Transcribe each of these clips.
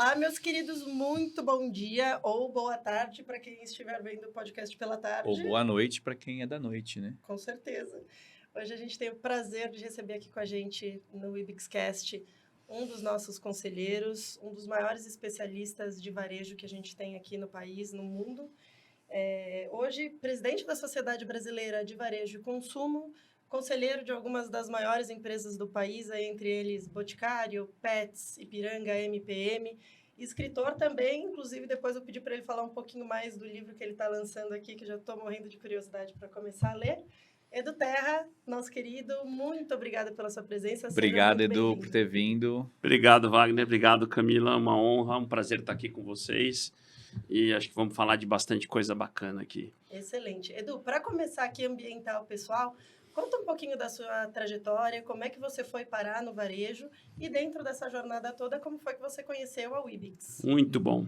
Olá, meus queridos, muito bom dia ou boa tarde para quem estiver vendo o podcast pela tarde. Ou boa noite para quem é da noite, né? Com certeza. Hoje a gente tem o prazer de receber aqui com a gente no IBIXcast um dos nossos conselheiros, um dos maiores especialistas de varejo que a gente tem aqui no país, no mundo. Hoje, presidente da Sociedade Brasileira de Varejo e Consumo, conselheiro de algumas das maiores empresas do país, entre eles Boticário, Petz, Ipiranga, MPM, escritor também, inclusive depois eu pedi para ele falar um pouquinho mais do livro que ele está lançando aqui, que eu já estou morrendo de curiosidade para começar a ler. Edu Terra, nosso querido, muito obrigada pela sua presença. Obrigado, Edu, por ter vindo. Obrigado, Wagner. Obrigado, Camila. Uma honra, um prazer estar aqui com vocês. E acho que vamos falar de bastante coisa bacana aqui. Excelente. Edu, para começar aqui a ambientar o pessoal, conta um pouquinho da sua trajetória, como é que você foi parar no varejo e dentro dessa jornada toda, como foi que você conheceu a Weebix? Muito bom.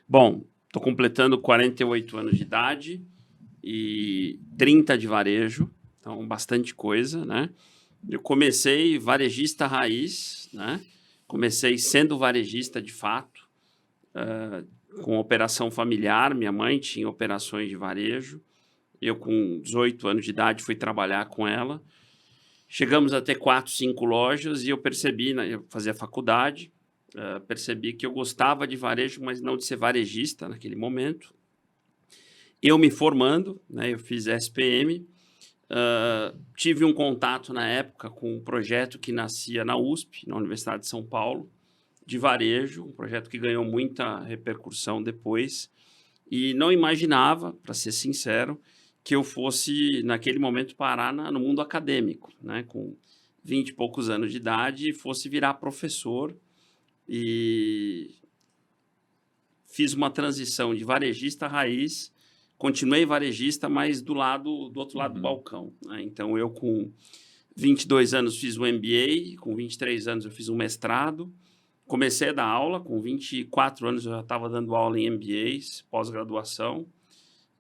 Bom, estou completando 48 anos de idade e 30 de varejo, então bastante coisa, né? Eu comecei varejista raiz, né? Comecei sendo varejista de fato, com operação familiar. Minha mãe tinha operações de varejo. Eu, com 18 anos de idade, fui trabalhar com ela. Chegamos a ter 4, 5 lojas e eu percebi, né, eu fazia faculdade, percebi que eu gostava de varejo, mas não de ser varejista naquele momento. Eu me formando, né, eu fiz SPM, tive um contato na época com um projeto que nascia na USP, na Universidade de São Paulo, de varejo, um projeto que ganhou muita repercussão depois, e não imaginava, para ser sincero, que eu fosse, naquele momento, parar no mundo acadêmico, né? Com 20 e poucos anos de idade, e fosse virar professor. E fiz uma transição de varejista raiz, continuei varejista, mas do outro lado do balcão, né? Então, eu com 22 anos fiz um MBA, com 23 anos eu fiz um mestrado, comecei a dar aula, com 24 anos eu já estava dando aula em MBAs, pós-graduação,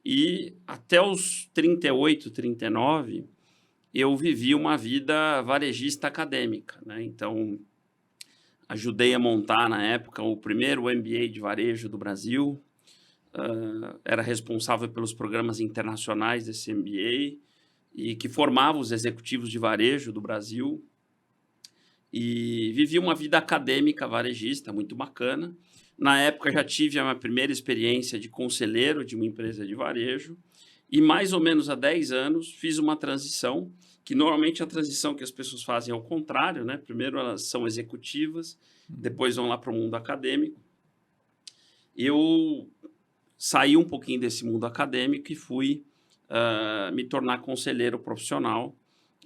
e até os 38, 39, eu vivi uma vida varejista acadêmica, né? Então, ajudei a montar, na época, o primeiro MBA de varejo do Brasil, era responsável pelos programas internacionais desse MBA, e que formava os executivos de varejo do Brasil, e vivi uma vida acadêmica varejista muito bacana. Na época, já tive a minha primeira experiência de conselheiro de uma empresa de varejo e, mais ou menos há 10 anos, fiz uma transição, que normalmente a transição que as pessoas fazem é o contrário, né? Primeiro elas são executivas, depois vão lá para o mundo acadêmico. Eu saí um pouquinho desse mundo acadêmico e fui me tornar conselheiro profissional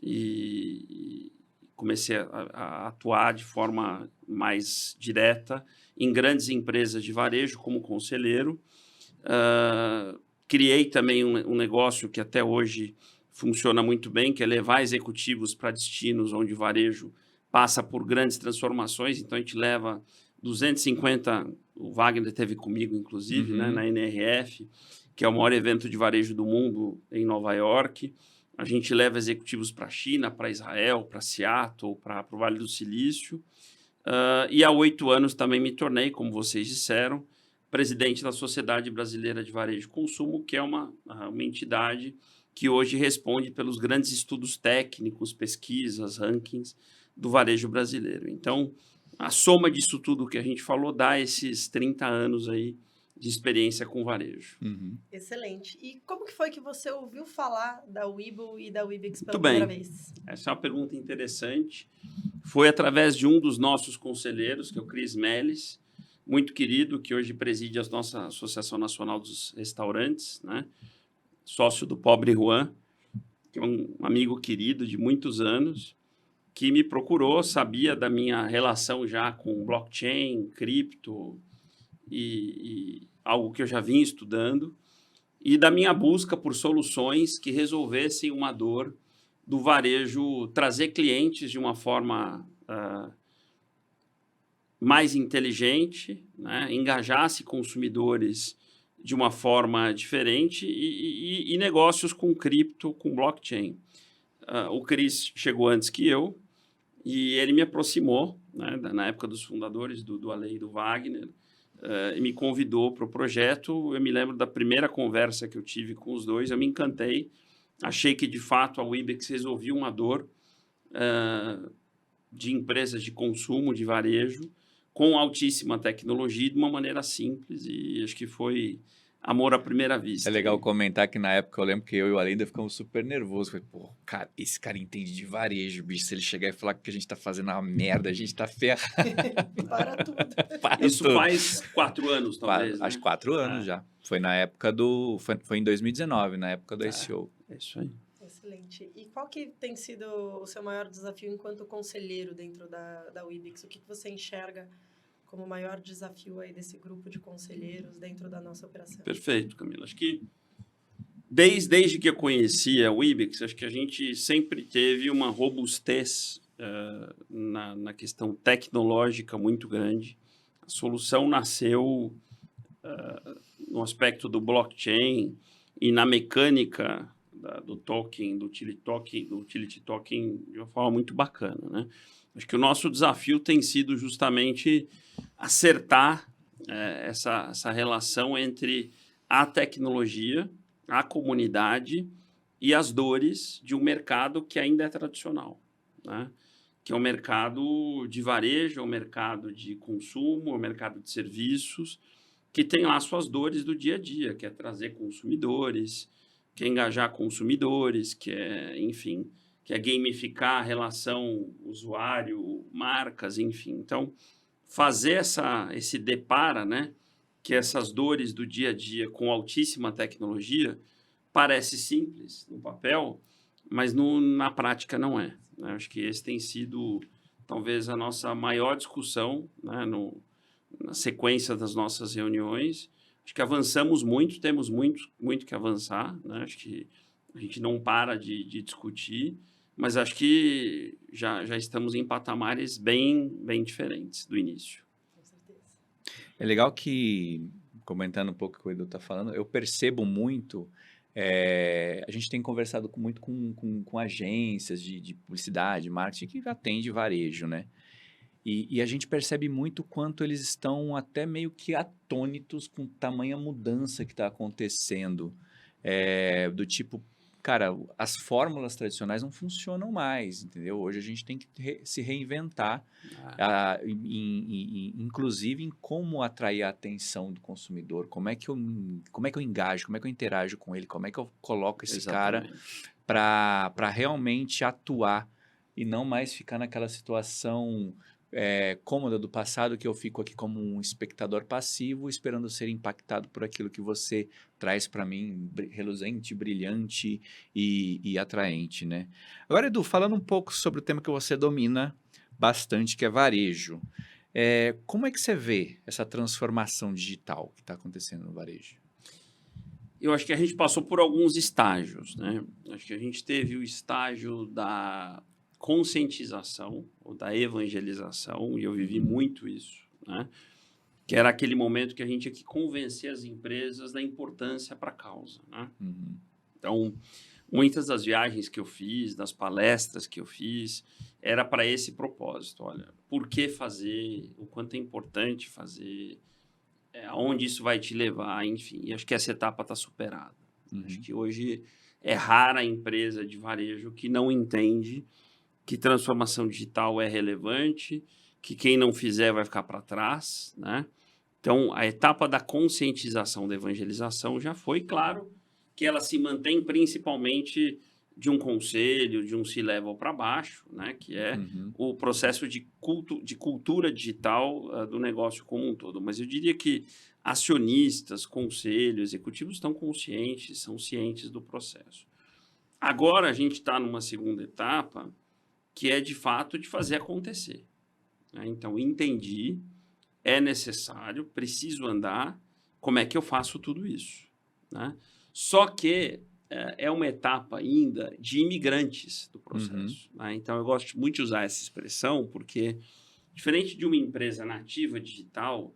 e comecei a atuar de forma mais direta em grandes empresas de varejo como conselheiro. Criei também um negócio que até hoje funciona muito bem, que é levar executivos para destinos onde o varejo passa por grandes transformações. Então, a gente leva 250, o Wagner esteve comigo, inclusive, né, na NRF, que é o maior evento de varejo do mundo em Nova York. A gente leva executivos para a China, para Israel, para Seattle, para o Vale do Silício. E há 8 anos também me tornei, como vocês disseram, presidente da Sociedade Brasileira de Varejo e Consumo, que é uma entidade que hoje responde pelos grandes estudos técnicos, pesquisas, rankings do varejo brasileiro. Então, a soma disso tudo que a gente falou dá esses 30 anos aí de experiência com varejo. Excelente. E como que foi que você ouviu falar da Webull e da Weebix pela Muito bem. primeira vez? Essa é uma pergunta interessante. Foi através de um dos nossos conselheiros, que é o Cris Melles, muito querido, que hoje preside a nossa Associação Nacional dos Restaurantes, né? Sócio do Pobre Juan, que é um amigo querido de muitos anos, que me procurou, sabia da minha relação já com blockchain, cripto e algo que eu já vinha estudando, e da minha busca por soluções que resolvessem uma dor do varejo, trazer clientes de uma forma mais inteligente, né? Engajasse consumidores de uma forma diferente e negócios com cripto, com blockchain. O Cris chegou antes que eu e ele me aproximou né, na época dos fundadores do Ale e do Wagner, e me convidou para o projeto. Eu me lembro da primeira conversa que eu tive com os dois, eu me encantei, achei que, de fato, a Webex resolvia uma dor de empresas de consumo, de varejo, com altíssima tecnologia, de uma maneira simples, e acho que foi amor à primeira vista. É legal comentar que na época eu lembro que eu e o Alenda ficamos super nervosos. Falei, pô, cara, esse cara entende de varejo, bicho. Se ele chegar e falar que a gente tá fazendo uma merda, a gente tá ferrado. Para tudo. Para Isso tudo. faz 4 anos, talvez, né? Acho 4 anos já. Foi na época do... Foi em 2019, na época do ICO. É isso aí. Excelente. E qual que tem sido o seu maior desafio enquanto conselheiro dentro da Webex? O que você enxerga como o maior desafio aí desse grupo de conselheiros dentro da nossa operação? Perfeito, Camila. Acho que desde que eu conheci a Webex, acho que a gente sempre teve uma robustez na questão tecnológica muito grande. A solução nasceu no aspecto do blockchain e na mecânica do token, do utility token, de uma forma muito bacana, né? Acho que o nosso desafio tem sido justamente acertar essa relação entre a tecnologia, a comunidade e as dores de um mercado que ainda é tradicional, né? Que é um mercado de varejo, é um mercado de consumo, é um mercado de serviços, que tem lá suas dores do dia a dia, que é trazer consumidores, que é engajar consumidores, que é, enfim, que é gamificar a relação usuário, marcas, enfim. Então, fazer esse depara, né, que essas dores do dia a dia com altíssima tecnologia, parece simples no papel, mas na prática não é, né? Acho que esse tem sido, talvez, a nossa maior discussão, né, na sequência das nossas reuniões. Acho que avançamos muito, temos muito que avançar, né? Acho que a gente não para de discutir, mas acho que já estamos em patamares bem diferentes do início. Com certeza. É legal que, comentando um pouco o que o Edu está falando, eu percebo muito... a gente tem conversado muito com agências de publicidade, marketing, que atende varejo, né? E a gente percebe muito quanto eles estão até meio que atônitos com tamanha mudança que está acontecendo. Do tipo, cara, as fórmulas tradicionais não funcionam mais, entendeu? Hoje a gente tem que se reinventar, inclusive em como atrair a atenção do consumidor, como é que eu engajo, como é que eu interajo com ele, como é que eu coloco esse cara para realmente atuar e não mais ficar naquela situação cômoda do passado, que eu fico aqui como um espectador passivo, esperando ser impactado por aquilo que você traz para mim, reluzente, brilhante e atraente, né? Agora, Edu, falando um pouco sobre o tema que você domina bastante, que é varejo. Como é que você vê essa transformação digital que está acontecendo no varejo? Eu acho que a gente passou por alguns estágios, né? Acho que a gente teve o estágio da conscientização ou da evangelização, e eu vivi muito isso, né? Que era aquele momento que a gente tinha que convencer as empresas da importância para a causa, né? Uhum. Então, muitas das viagens que eu fiz, das palestras que eu fiz, era para esse propósito. Olha, por que fazer, o quanto é importante fazer, aonde isso vai te levar, enfim. E acho que essa etapa está superada. Uhum. Acho que hoje é rara a empresa de varejo que não entende que transformação digital é relevante, que quem não fizer vai ficar para trás, né? Então, a etapa da conscientização, da evangelização já foi, claro, que ela se mantém principalmente de um conselho, de um C-level para baixo, né? Que é o processo de cultura digital do negócio como um todo. Mas eu diria que acionistas, conselho, executivos estão conscientes, são cientes do processo. Agora a gente está numa segunda etapa, que é, de fato, de fazer acontecer, né? Então, entendi, é necessário, preciso andar, como é que eu faço tudo isso, né? Só que é uma etapa ainda de imigrantes do processo, né? Então, eu gosto muito de usar essa expressão, porque, diferente de uma empresa nativa digital,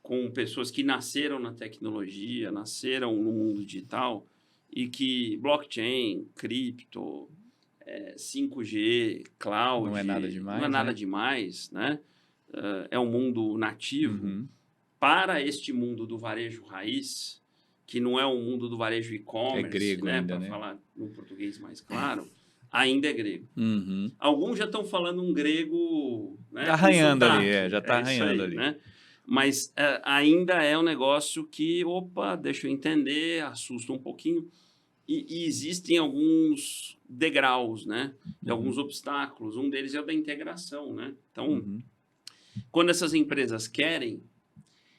com pessoas que nasceram na tecnologia, nasceram no mundo digital, e que blockchain, cripto, 5G, cloud... Não é nada demais, Não é nada né? demais, né? é um mundo nativo, Uhum. para este mundo do varejo raiz, que não é o mundo do varejo e-commerce, É grego né, ainda, para né? falar no português mais claro, ainda é grego. Uhum. Alguns já estão falando um grego, né, com Arranhando ali, sotaque, já tá isso arranhando aí, ali. né? Mas ainda é um negócio que, opa, deixa eu entender, assusta um pouquinho. E existem alguns degraus, né? E alguns obstáculos. Um deles é o da integração, né? Então, Uhum. quando essas empresas querem,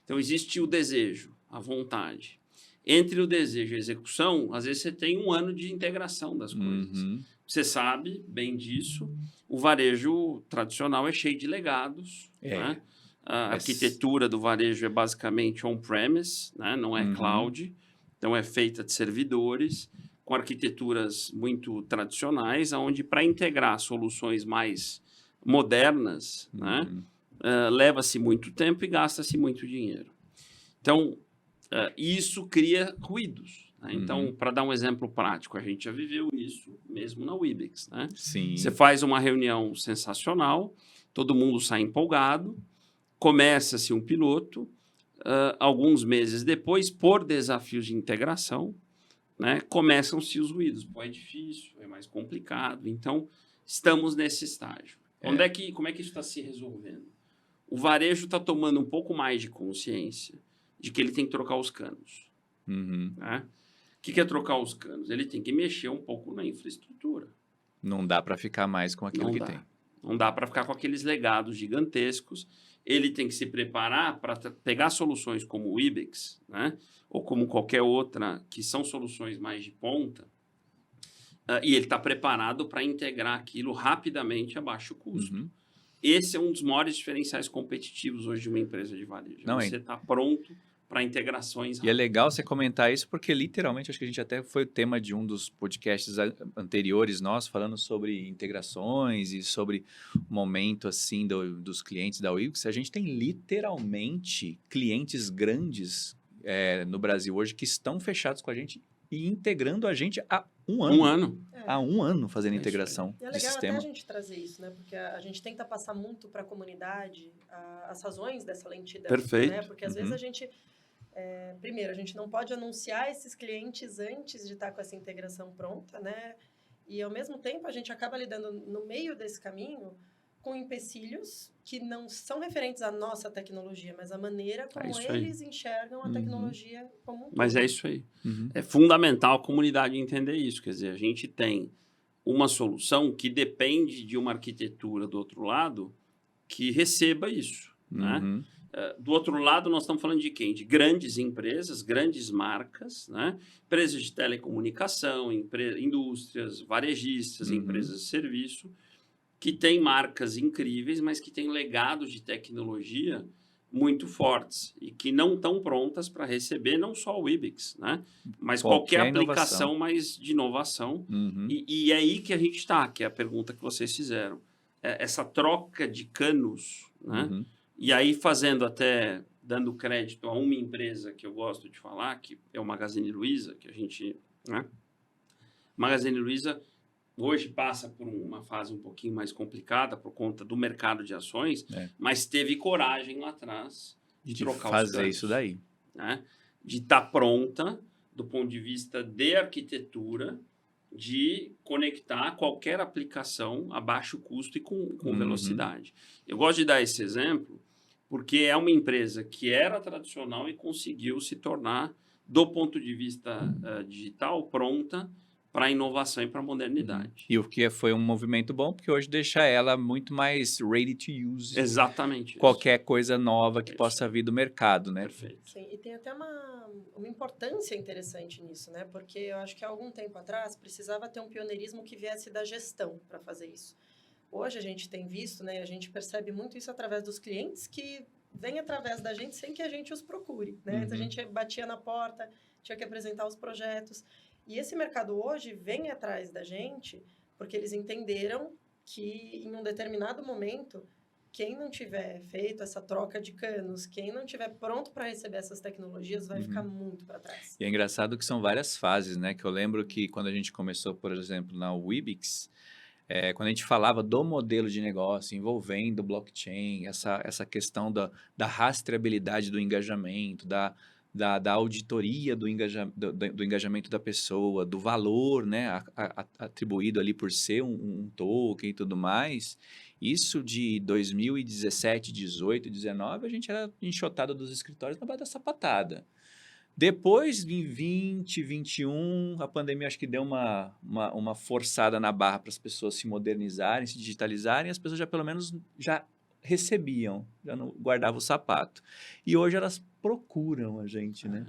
então existe o desejo, a vontade. Entre o desejo e a execução, às vezes você tem um ano de integração das coisas. Uhum. Você sabe bem disso. O varejo tradicional é cheio de legados, É. né? A Mas- arquitetura do varejo é basicamente on-premise, né? Não é Uhum. cloud. Então, é feita de servidores com arquiteturas muito tradicionais, onde para integrar soluções mais modernas, né? Uhum. Leva-se muito tempo e gasta-se muito dinheiro. Então, isso cria ruídos. Né? Então, para dar um exemplo prático, a gente já viveu isso mesmo na Webex. Né? Sim. Você faz uma reunião sensacional, todo mundo sai empolgado, começa-se um piloto, alguns meses depois, por desafios de integração, né, começam-se os ruídos. Pô, é difícil, é mais complicado. Então, estamos nesse estágio. Como é que isso está se resolvendo? O varejo está tomando um pouco mais de consciência de que ele tem que trocar os canos. Uhum. Né? O que é trocar os canos? Ele tem que mexer um pouco na infraestrutura. Não dá para ficar mais com aquilo Não que dá. tem. Não dá para ficar com aqueles legados gigantescos. Ele tem que se preparar para pegar soluções como o Ibex, né? Ou como qualquer outra, que são soluções mais de ponta, e ele está preparado para integrar aquilo rapidamente a baixo custo. Uhum. Esse é um dos maiores diferenciais competitivos hoje de uma empresa de varejo. Não, você está pronto para integrações rápidas. E é legal você comentar isso, porque literalmente, acho que a gente até foi o tema de um dos podcasts anteriores nossos, falando sobre integrações e sobre o momento assim dos clientes da Wix. A gente tem literalmente clientes grandes no Brasil hoje que estão fechados com a gente e integrando a gente há um ano. Um ano. Há um ano fazendo É isso integração E é de legal sistema. até a gente trazer isso, né? Porque a gente tenta passar muito para a comunidade as razões dessa lentidão. Perfeito. Né? Porque às vezes a gente... primeiro, a gente não pode anunciar esses clientes antes de estar com essa integração pronta, né? E, ao mesmo tempo, a gente acaba lidando no meio desse caminho com empecilhos que não são referentes à nossa tecnologia, mas à maneira como isso aí. eles enxergam a tecnologia como um todo. Mas é isso aí. Uhum. É fundamental a comunidade entender isso. Quer dizer, a gente tem uma solução que depende de uma arquitetura do outro lado que receba isso. Né? Uhum. Do outro lado, nós estamos falando de quem? De grandes empresas, grandes marcas, né? Empresas de telecomunicação, indústrias, varejistas, empresas de serviço, que têm marcas incríveis, mas que têm legados de tecnologia muito fortes e que não estão prontas para receber não só o Ibex, né? Mas qualquer aplicação mais de inovação. Uhum. E é aí que a gente está, que é a pergunta que vocês fizeram. Essa troca de canos, né? Uhum. E aí dando crédito a uma empresa que eu gosto de falar, que é o Magazine Luiza, que a gente... Né? Magazine Luiza hoje passa por uma fase um pouquinho mais complicada por conta do mercado de ações, mas teve coragem lá atrás de trocar os fazer isso daí. Né? De estar pronta do ponto de vista de arquitetura, de conectar qualquer aplicação a baixo custo e com velocidade. Eu gosto de dar esse exemplo porque é uma empresa que era tradicional e conseguiu se tornar, do ponto de vista digital, pronta para a inovação e para a modernidade. E o que foi um movimento bom, porque hoje deixa ela muito mais ready to use. Exatamente. Qualquer coisa nova que possa vir do mercado, né? Perfeito. Sim, e tem até uma importância interessante nisso, né? Porque eu acho que há algum tempo atrás precisava ter um pioneirismo que viesse da gestão para fazer isso. Hoje a gente tem visto, né? A gente percebe muito isso através dos clientes que vêm através da gente sem que a gente os procure, né? Então, a gente batia na porta, tinha que apresentar os projetos. E esse mercado hoje vem atrás da gente porque eles entenderam que em um determinado momento, quem não tiver feito essa troca de canos, quem não tiver pronto para receber essas tecnologias, vai ficar muito para trás. E é engraçado que são várias fases, né? Que eu lembro que quando a gente começou, por exemplo, na Webex, Quando a gente falava do modelo de negócio envolvendo blockchain, essa questão da rastreabilidade do engajamento, da auditoria do engajamento da pessoa, do valor, né, atribuído ali por ser um token e tudo mais, isso de 2017, 18, 19, a gente era enxotado dos escritórios na base da sapatada. Depois, em 20, 21, a pandemia acho que deu uma forçada na barra para as pessoas se modernizarem, se digitalizarem, e as pessoas já pelo menos já recebiam, já não guardavam o sapato. E hoje elas procuram a gente, né?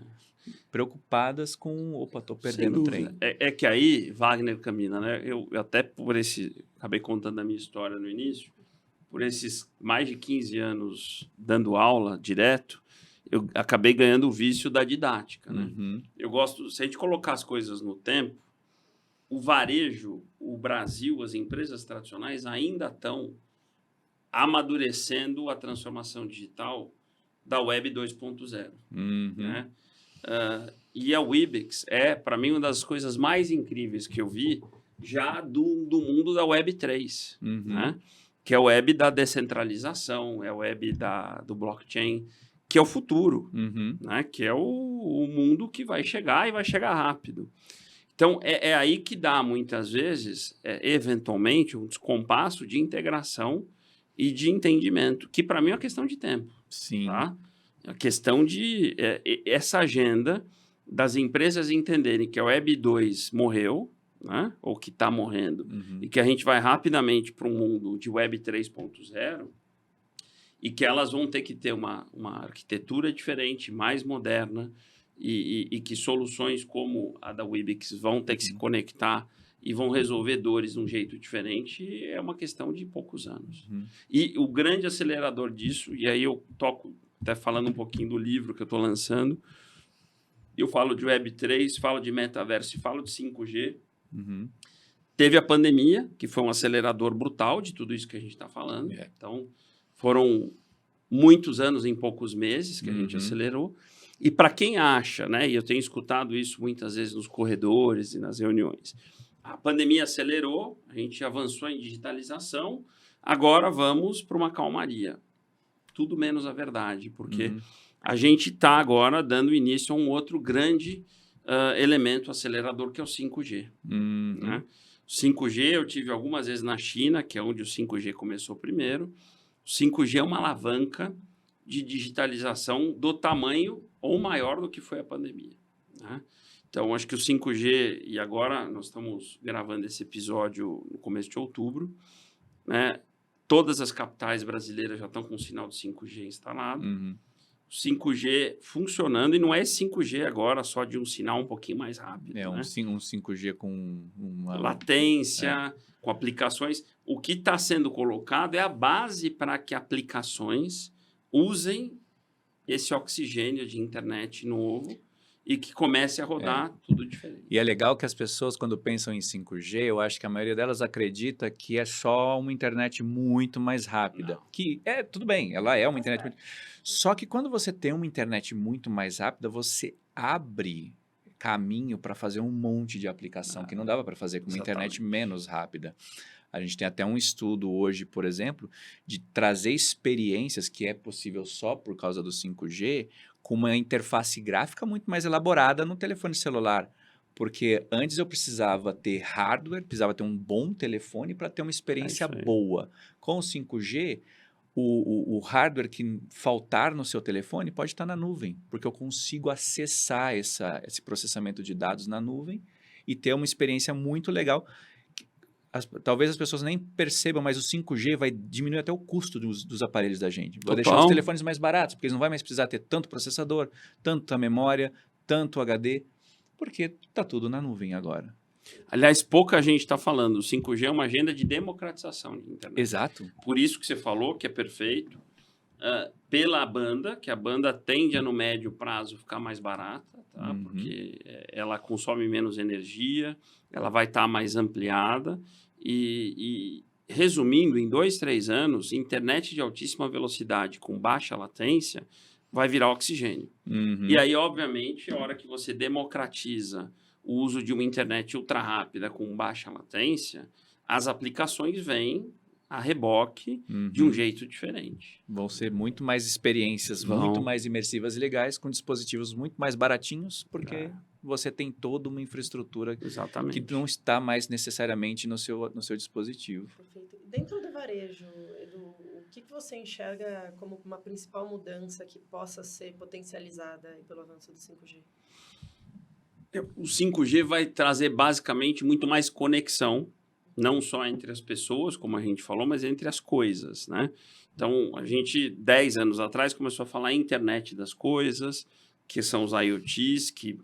Preocupadas com, opa, tô perdendo o trem. É que aí, Wagner Camina, né? Eu até acabei contando a minha história no início, por esses mais de 15 anos dando aula direto, eu acabei ganhando o vício da didática, né? Uhum. Eu gosto, se a gente colocar as coisas no tempo, o varejo, o Brasil, as empresas tradicionais ainda estão amadurecendo a transformação digital da Web 2.0, Uhum. né? E a Webex para mim, uma das coisas mais incríveis que eu vi já do mundo da Web 3, Uhum. né? Que é a web da descentralização, é a web do blockchain, que é o futuro, Uhum. né? Que é o mundo que vai chegar e vai chegar rápido. Então, é aí que dá, muitas vezes, eventualmente, um descompasso de integração e de entendimento, que para mim é uma questão de tempo. Sim. Tá? A questão de essa agenda das empresas entenderem que a Web 2 morreu, né? Ou que está morrendo, Uhum. e que a gente vai rapidamente para um mundo de Web 3.0, e que elas vão ter que ter uma arquitetura diferente, mais moderna, e que soluções como a da Webex vão ter que se conectar e vão resolver dores de um jeito diferente, é uma questão de poucos anos. Uhum. E o grande acelerador disso, e aí eu toco até falando um pouquinho do livro que eu estou lançando, eu falo de Web3, falo de metaverso, falo de 5G. Uhum. Teve a pandemia, que foi um acelerador brutal de tudo isso que a gente está falando. Então, foram muitos anos em poucos meses que a gente acelerou. E para quem acha, né, e eu tenho escutado isso muitas vezes nos corredores e nas reuniões, a pandemia acelerou, a gente avançou em digitalização, agora vamos para uma calmaria. Tudo menos a verdade, porque a gente está agora dando início a um outro grande elemento acelerador, que é o 5G. Né? 5G eu tive algumas vezes na China, que é onde o 5G começou primeiro. O 5G é uma alavanca de digitalização do tamanho ou maior do que foi a pandemia. Né? Então, acho que o 5G, e agora nós estamos gravando esse episódio no começo de outubro, né? Todas as capitais brasileiras já estão com o sinal de 5G instalado. O 5G funcionando, e não é 5G agora só de um sinal um pouquinho mais rápido. É um 5G com uma latência, com aplicações. O que está sendo colocado é a base para que aplicações usem esse oxigênio de internet novo e que comece a rodar tudo diferente. E é legal que as pessoas, quando pensam em 5G, eu acho que a maioria delas acredita que é só uma internet muito mais rápida. Não. Que tudo bem, ela é uma internet muito... Só que quando você tem uma internet muito mais rápida, você abre caminho para fazer um monte de aplicação que não dava para fazer com uma internet menos rápida. A gente tem até um estudo hoje, por exemplo, de trazer experiências que é possível só por causa do 5G, com uma interface gráfica muito mais elaborada no telefone celular. Porque antes eu precisava ter hardware, precisava ter um bom telefone para ter uma experiência boa. Com o 5G, o hardware que faltar no seu telefone pode estar na nuvem, porque eu consigo acessar esse processamento de dados na nuvem e ter uma experiência muito legal. Talvez as pessoas nem percebam, mas o 5G vai diminuir até o custo dos aparelhos da gente. Vai deixar os telefones mais baratos, porque eles não vão mais precisar ter tanto processador, tanta memória, tanto HD, porque está tudo na nuvem agora. Aliás, pouca gente está falando. O 5G é uma agenda de democratização de internet. Exato. Por isso que você falou, que é perfeito. Pela banda, que a banda tende a, no médio prazo, ficar mais barata, tá? Porque ela consome menos energia, ela vai estar mais ampliada. E resumindo, em 2, 3 anos, internet de altíssima velocidade com baixa latência vai virar oxigênio. E aí, obviamente, a hora que você democratiza o uso de uma internet ultra rápida com baixa latência, as aplicações vêm a reboque de um jeito diferente. Vão ser muito mais experiências, muito mais imersivas e legais, com dispositivos muito mais baratinhos, porque você tem toda uma infraestrutura que não está mais necessariamente no seu dispositivo. Perfeito. Dentro do varejo, Edu, o que você enxerga como uma principal mudança que possa ser potencializada pelo avanço do 5G? O 5G vai trazer basicamente muito mais conexão, não só entre as pessoas, como a gente falou, mas entre as coisas, né? Então, a gente, 10 anos atrás, começou a falar em internet das coisas, que são os IoTs, que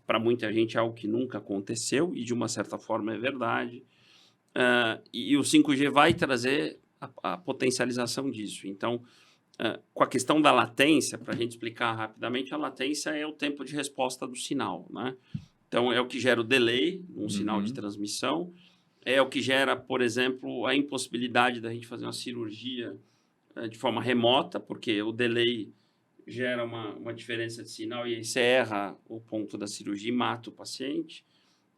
para muita gente é algo que nunca aconteceu, e de uma certa forma é verdade. E o 5G vai trazer a potencialização disso. Então, com a questão da latência, para a gente explicar rapidamente, a latência é o tempo de resposta do sinal, né? Então, é o que gera o delay, um sinal de transmissão, é o que gera, por exemplo, a impossibilidade da gente fazer uma cirurgia de forma remota, porque o delay gera uma diferença de sinal e aí você erra o ponto da cirurgia e mata o paciente.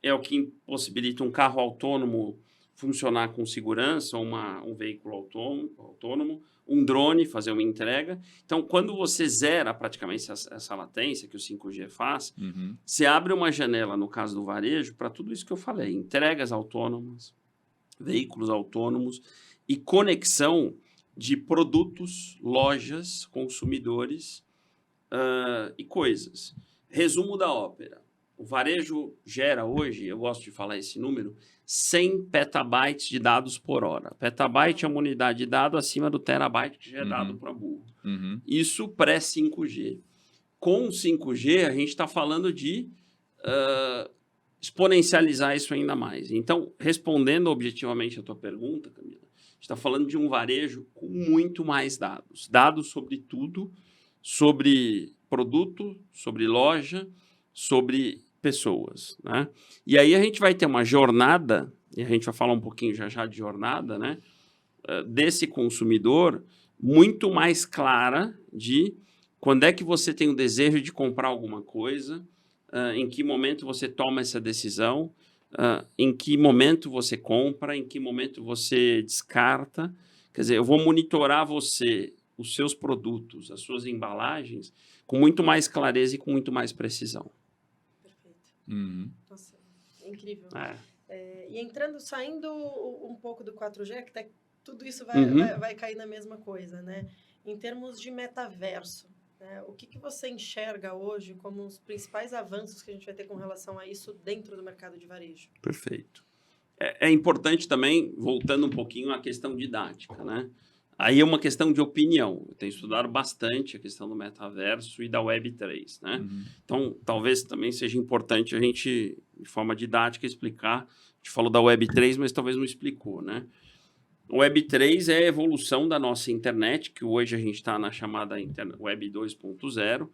É o que impossibilita um carro autônomo funcionar com segurança, ou um veículo autônomo, um drone fazer uma entrega. Então, quando você zera praticamente essa latência que o 5G faz, você abre uma janela, no caso do varejo, para tudo isso que eu falei. Entregas autônomas, veículos autônomos e conexão de produtos, lojas, consumidores e coisas. Resumo da ópera. O varejo gera hoje, eu gosto de falar esse número, 100 petabytes de dados por hora. Petabyte é uma unidade de dado acima do terabyte que já é dado para burro. Isso pré-5G. Com 5G, a gente está falando de exponencializar isso ainda mais. Então, respondendo objetivamente a tua pergunta, Camila, a gente está falando de um varejo com muito mais dados. Dados sobre tudo, sobre produto, sobre loja, sobre pessoas, né? E aí a gente vai ter uma jornada, e a gente vai falar um pouquinho já de jornada, né? Desse consumidor muito mais clara de quando é que você tem o desejo de comprar alguma coisa, em que momento você toma essa decisão, em que momento você compra, em que momento você descarta. Quer dizer, eu vou monitorar você, os seus produtos, as suas embalagens, com muito mais clareza e com muito mais precisão. Nossa, incrível. E saindo um pouco do 4G, que tudo isso vai cair na mesma coisa, né? Em termos de metaverso, né? O que você enxerga hoje como os principais avanços que a gente vai ter com relação a isso dentro do mercado de varejo? Perfeito. É importante também, voltando um pouquinho à questão didática, né? Aí é uma questão de opinião. Eu tenho estudado bastante a questão do metaverso e da Web3, né? Então, talvez também seja importante a gente, de forma didática, explicar. A gente falou da Web3, mas talvez não explicou, né? O Web3 é a evolução da nossa internet, que hoje a gente está na chamada Web 2.0,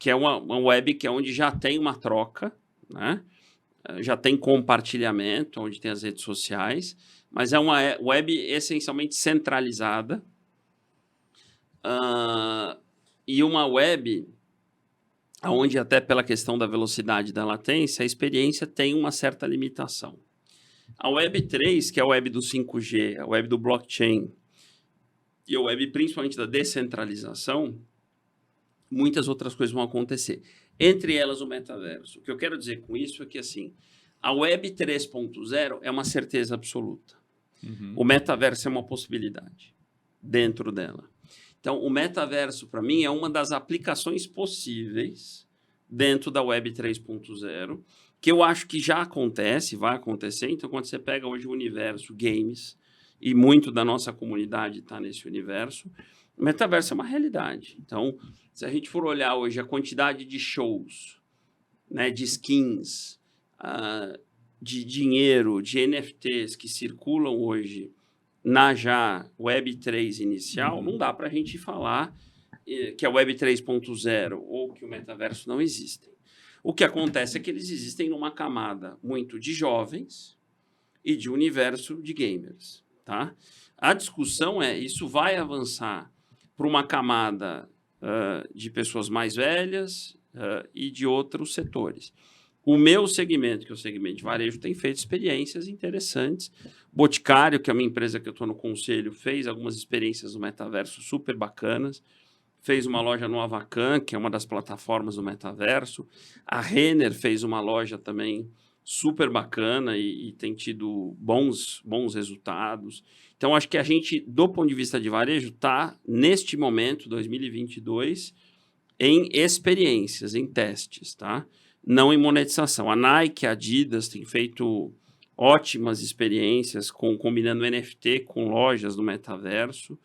que é uma web que é onde já tem uma troca, né? Já tem compartilhamento, onde tem as redes sociais, mas é uma web essencialmente centralizada e uma web onde até pela questão da velocidade da latência, a experiência tem uma certa limitação. A Web 3, que é a web do 5G, a web do blockchain e a web principalmente da descentralização, muitas outras coisas vão acontecer. Entre elas o metaverso. O que eu quero dizer com isso é que assim, a Web 3.0 é uma certeza absoluta. O metaverso é uma possibilidade dentro dela. Então, o metaverso, para mim, é uma das aplicações possíveis dentro da Web 3.0, que eu acho que já acontece, vai acontecer. Então, quando você pega hoje o universo games, e muito da nossa comunidade está nesse universo, o metaverso é uma realidade. Então, se a gente for olhar hoje a quantidade de shows, né, de skins, de dinheiro, de NFTs que circulam hoje na já Web 3 inicial, não dá para a gente falar que a Web 3.0 ou que o metaverso não existem. O que acontece é que eles existem numa camada muito de jovens e de universo de gamers, tá? A discussão isso vai avançar para uma camada de pessoas mais velhas e de outros setores. O meu segmento, que é o segmento de varejo, tem feito experiências interessantes. Boticário, que é uma empresa que eu estou no conselho, fez algumas experiências no metaverso super bacanas. Fez uma loja no Avacan, que é uma das plataformas do metaverso. A Renner fez uma loja também super bacana e tem tido bons resultados. Então, acho que a gente, do ponto de vista de varejo, está, neste momento, 2022, em experiências, em testes, tá? Não em monetização. A Nike, a Adidas têm feito ótimas experiências combinando NFT com lojas do metaverso.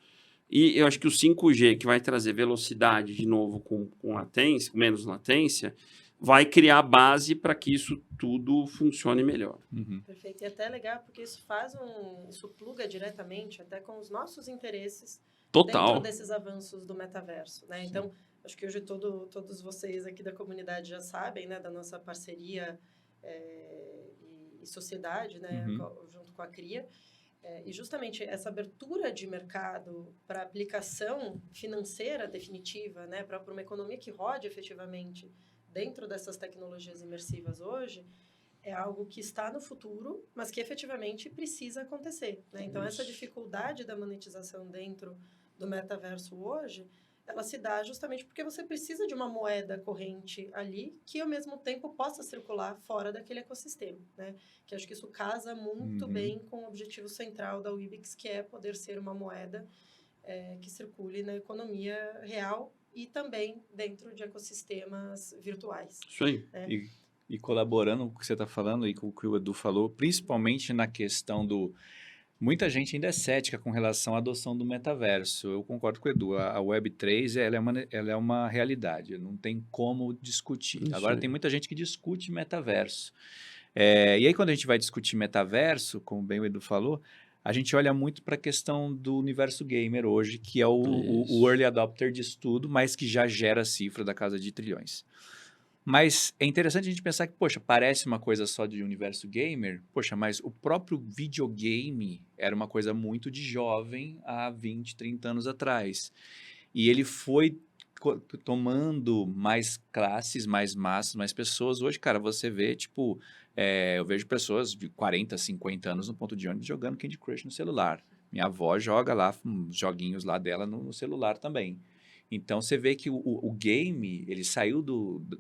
E eu acho que o 5G, que vai trazer velocidade de novo com latência, menos latência, vai criar base para que isso tudo funcione melhor. Uhum. Perfeito. E até é legal, porque isso isso pluga diretamente até com os nossos interesses dentro desses avanços do metaverso, né? Então, acho que hoje todos vocês aqui da comunidade já sabem, né, da nossa parceria e sociedade, né, junto com a CRIA. E justamente essa abertura de mercado para aplicação financeira definitiva, né, para uma economia que rode efetivamente dentro dessas tecnologias imersivas hoje, é algo que está no futuro, mas que efetivamente precisa acontecer, né? Então, essa dificuldade da monetização dentro do metaverso hoje, ela se dá justamente porque você precisa de uma moeda corrente ali que, ao mesmo tempo, possa circular fora daquele ecossistema, né? Que acho que isso casa muito bem com o objetivo central da Wibix, que é poder ser uma moeda que circule na economia real e também dentro de ecossistemas virtuais. Isso aí. Né? E colaborando com o que você está falando e com o que o Edu falou, principalmente na questão do... Muita gente ainda é cética com relação à adoção do metaverso. Eu concordo com o Edu. A Web3 ela é uma realidade. Não tem como discutir. Isso Agora, aí. tem muita gente que discute metaverso. E aí, quando a gente vai discutir metaverso, como bem o Edu falou, a gente olha muito para a questão do universo gamer hoje, que é o early adopter disso tudo, mas que já gera cifra da casa de trilhões. Mas é interessante a gente pensar que, poxa, parece uma coisa só de universo gamer, poxa, mas o próprio videogame era uma coisa muito de jovem há 20, 30 anos atrás. E ele foi tomando mais classes, mais massas, mais pessoas. Hoje, cara, você vê, tipo, eu vejo pessoas de 40, 50 anos no ponto de ônibus jogando Candy Crush no celular. Minha avó joga lá uns joguinhos lá dela no celular também. Então, você vê que o game, ele saiu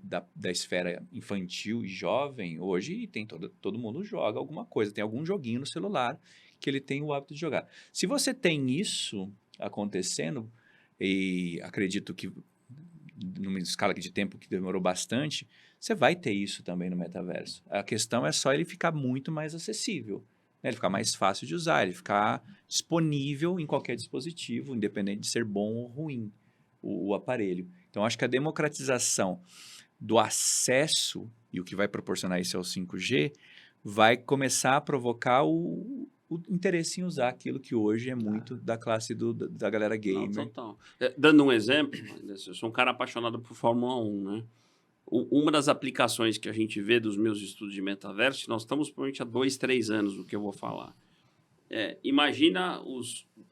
da esfera infantil e jovem hoje e tem todo mundo joga alguma coisa. Tem algum joguinho no celular que ele tem o hábito de jogar. Se você tem isso acontecendo, e acredito que numa escala de tempo que demorou bastante, você vai ter isso também no metaverso. A questão é só ele ficar muito mais acessível, né? Ele ficar mais fácil de usar, ele ficar disponível em qualquer dispositivo, independente de ser bom ou ruim o aparelho. Então, acho que a democratização do acesso, e o que vai proporcionar isso é o 5G, vai começar a provocar o interesse em usar aquilo que hoje é muito da classe da galera gamer. Não, total. Dando um exemplo, eu sou um cara apaixonado por Fórmula 1, né? Uma das aplicações que a gente vê dos meus estudos de metaverso, nós estamos provavelmente há 2, 3 anos do que eu vou falar. Imagina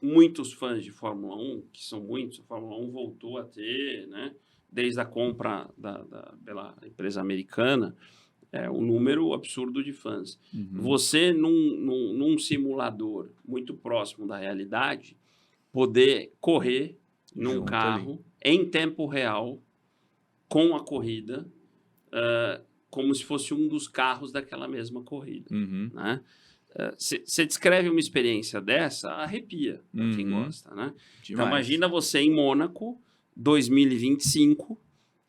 muitos fãs de Fórmula 1, que são muitos, a Fórmula 1 voltou a ter, né, desde a compra pela empresa americana, um número absurdo de fãs. Você, num simulador muito próximo da realidade, poder correr num carro em tempo real com a corrida, como se fosse um dos carros daquela mesma corrida, né? Você descreve uma experiência dessa, arrepia para quem gosta, né? Então, imagina você em Mônaco, 2025,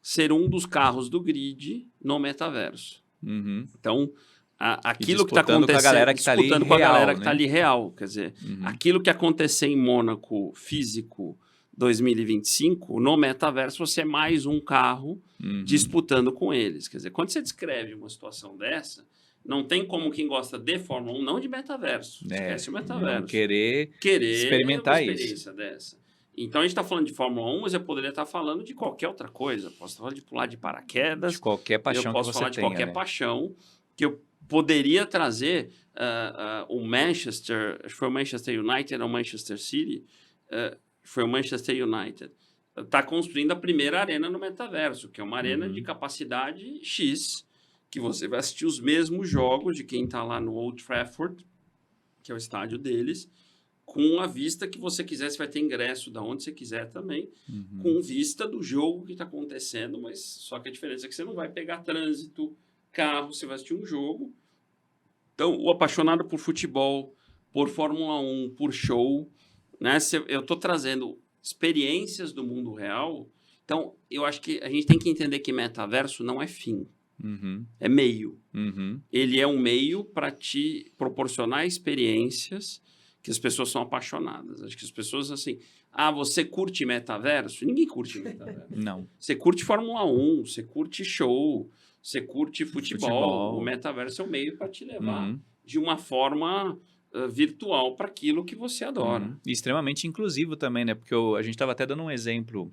ser um dos carros do grid no metaverso. Então, aquilo que está acontecendo... com a galera que está ali real, com a galera que está ali real. Quer dizer, aquilo que acontecer em Mônaco físico 2025, no metaverso, você é mais um carro disputando com eles. Quer dizer, quando você descreve uma situação dessa... Não tem como quem gosta de Fórmula 1, não de metaverso. Esquece o metaverso. Querer experimentar uma experiência dessa. Então, a gente está falando de Fórmula 1, mas eu poderia estar falando de qualquer outra coisa. Posso estar falando de pular de paraquedas. De qualquer paixão que você tenha. Eu posso falar de qualquer paixão que eu poderia trazer o Manchester... Acho que foi o Manchester United ou o Manchester City. Foi o Manchester United. Está construindo a primeira arena no metaverso, que é uma arena de capacidade X, que você vai assistir os mesmos jogos de quem está lá no Old Trafford, que é o estádio deles, com a vista que você quiser. Você vai ter ingresso da onde você quiser também, com vista do jogo que está acontecendo, mas só que a diferença é que você não vai pegar trânsito, carro, você vai assistir um jogo. Então, o apaixonado por futebol, por Fórmula 1, por show, né? Eu estou trazendo experiências do mundo real. Então, eu acho que a gente tem que entender que metaverso não é fim, é meio. Ele é um meio para te proporcionar experiências que as pessoas são apaixonadas. Acho que as pessoas, assim, você curte metaverso? Ninguém curte metaverso. Não. Você curte Fórmula 1, você curte show, você curte futebol. O metaverso é um meio para te levar de uma forma virtual para aquilo que você adora. E extremamente inclusivo também, né? Porque a gente estava até dando um exemplo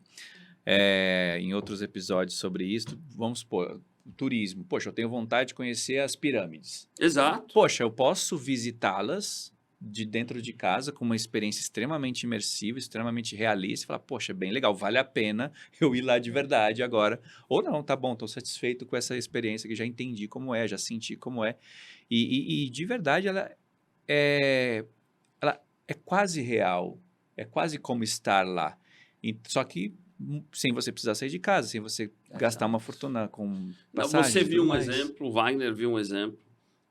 em outros episódios sobre isso. Vamos supor, turismo. Poxa, eu tenho vontade de conhecer as pirâmides. Exato. Poxa, eu posso visitá-las de dentro de casa com uma experiência extremamente imersiva, extremamente realista, e falar, poxa, bem legal, vale a pena eu ir lá de verdade agora. Ou não, tá bom, estou satisfeito com essa experiência que já entendi como é, já senti como é. E de verdade ela é quase real, é quase como estar lá. Só que sem você precisar sair de casa, sem você gastar uma fortuna com passagens. Você viu um exemplo, o Wagner viu um exemplo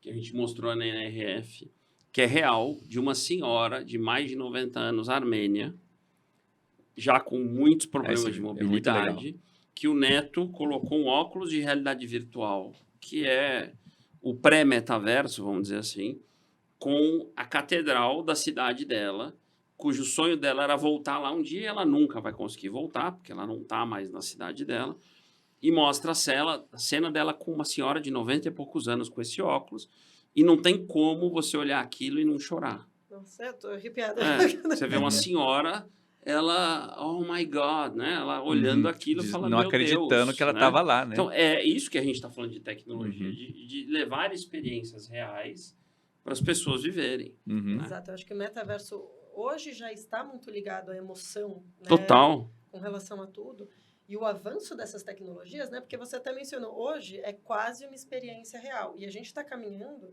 que a gente mostrou na NRF, que é real, de uma senhora de mais de 90 anos, armênia, já com muitos problemas de mobilidade, que o neto colocou um óculos de realidade virtual, que é o pré-metaverso, vamos dizer assim, com a catedral da cidade dela, cujo sonho dela era voltar lá um dia, e ela nunca vai conseguir voltar, porque ela não está mais na cidade dela, e mostra a cena dela com uma senhora de 90 e poucos anos com esse óculos, e não tem como você olhar aquilo e não chorar. Nossa, eu tô arrepiada. Você vê uma senhora, ela, oh my God, né? Ela olhando aquilo e falando, não acreditando que ela estava lá, né? Então, é isso que a gente está falando de tecnologia, de levar experiências reais para as pessoas viverem. Né? Exato, eu acho que o metaverso hoje já está muito ligado à emoção, né? Total. Com relação a tudo. E o avanço dessas tecnologias, né? Porque você até mencionou, hoje é quase uma experiência real. E a gente está caminhando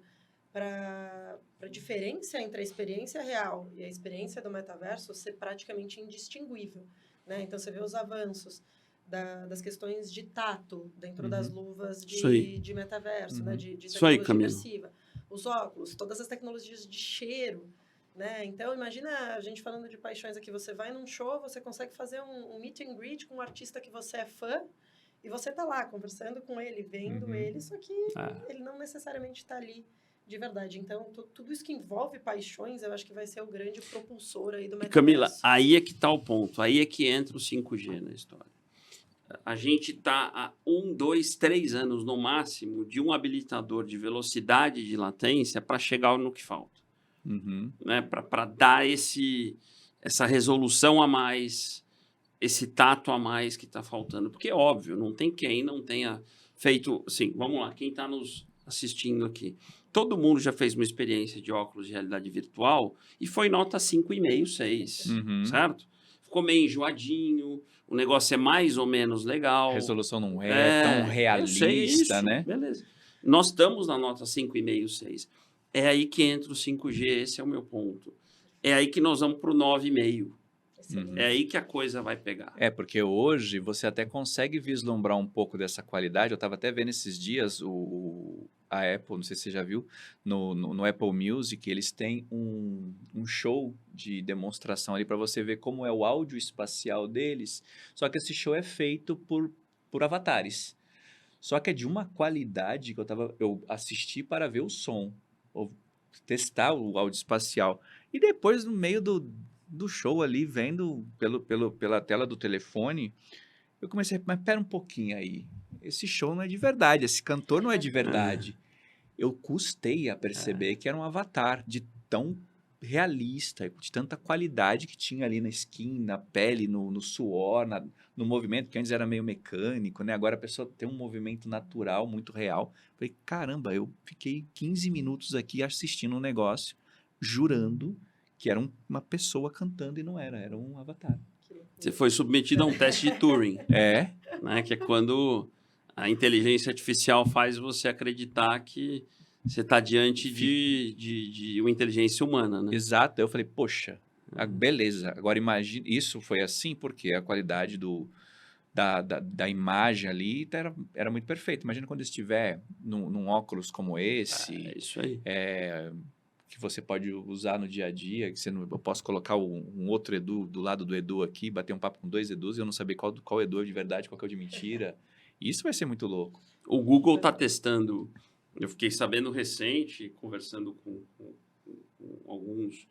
para a diferença entre a experiência real e a experiência do metaverso ser praticamente indistinguível, né? Então, você vê os avanços das questões de tato dentro das luvas de metaverso, né? De tecnologia imersiva. Os óculos, todas as tecnologias de cheiro, né? Então, imagina a gente falando de paixões aqui. Você vai num show, você consegue fazer um meet and greet com um artista que você é fã e você tá lá conversando com ele, vendo ele, só que ele não necessariamente está ali de verdade. Então, tudo isso que envolve paixões, eu acho que vai ser o grande propulsor aí do metaverso. Camila, aí é que está o ponto. Aí é que entra o 5G na história. A gente está há 1, 2, 3 anos, no máximo, de um habilitador de velocidade de latência para chegar no que falta. Né? Para dar essa resolução a mais, esse tato a mais que está faltando. Porque, óbvio, não tem quem não tenha feito... Assim, vamos lá, quem está nos assistindo aqui. Todo mundo já fez uma experiência de óculos de realidade virtual e foi nota 5,5, 6, certo? Ficou meio enjoadinho, o negócio é mais ou menos legal. A resolução não é tão realista, né? Beleza. Nós estamos na nota 5,5, 6. É aí que entra o 5G, esse é o meu ponto. É aí que nós vamos para o 9,5. É aí que a coisa vai pegar. Porque hoje você até consegue vislumbrar um pouco dessa qualidade. Eu estava até vendo esses dias a Apple, não sei se você já viu, no Apple Music, eles têm um show de demonstração ali para você ver como é o áudio espacial deles. Só que esse show é feito por avatares. Só que é de uma qualidade que eu assisti para ver o som, ou testar o áudio espacial. E depois, no meio do show ali, vendo pela tela do telefone, eu comecei a mas pera um pouquinho aí, esse show não é de verdade, esse cantor não é de verdade. Eu custei a perceber que era um avatar de tão realista, de tanta qualidade que tinha ali na skin, na pele, no suor, no movimento, que antes era meio mecânico, né? Agora a pessoa tem um movimento natural, muito real. Falei, caramba, eu fiquei 15 minutos aqui assistindo um negócio, jurando que era uma pessoa cantando e não era um avatar. Você foi submetido a um teste de Turing. Né? Que é quando A inteligência artificial faz você acreditar que você está diante de uma inteligência humana, né? Exato. Eu falei, poxa, beleza. Agora imagine, isso foi assim porque a qualidade da imagem ali era muito perfeita. Imagina quando estiver num óculos como esse. É isso aí. Que você pode usar no dia a dia, que eu posso colocar um outro Edu do lado do Edu aqui, bater um papo com 2 Edus e eu não saber qual Edu é de verdade, qual que é o de mentira. Isso vai ser muito louco. O Google está testando, eu fiquei sabendo recente, conversando com alguns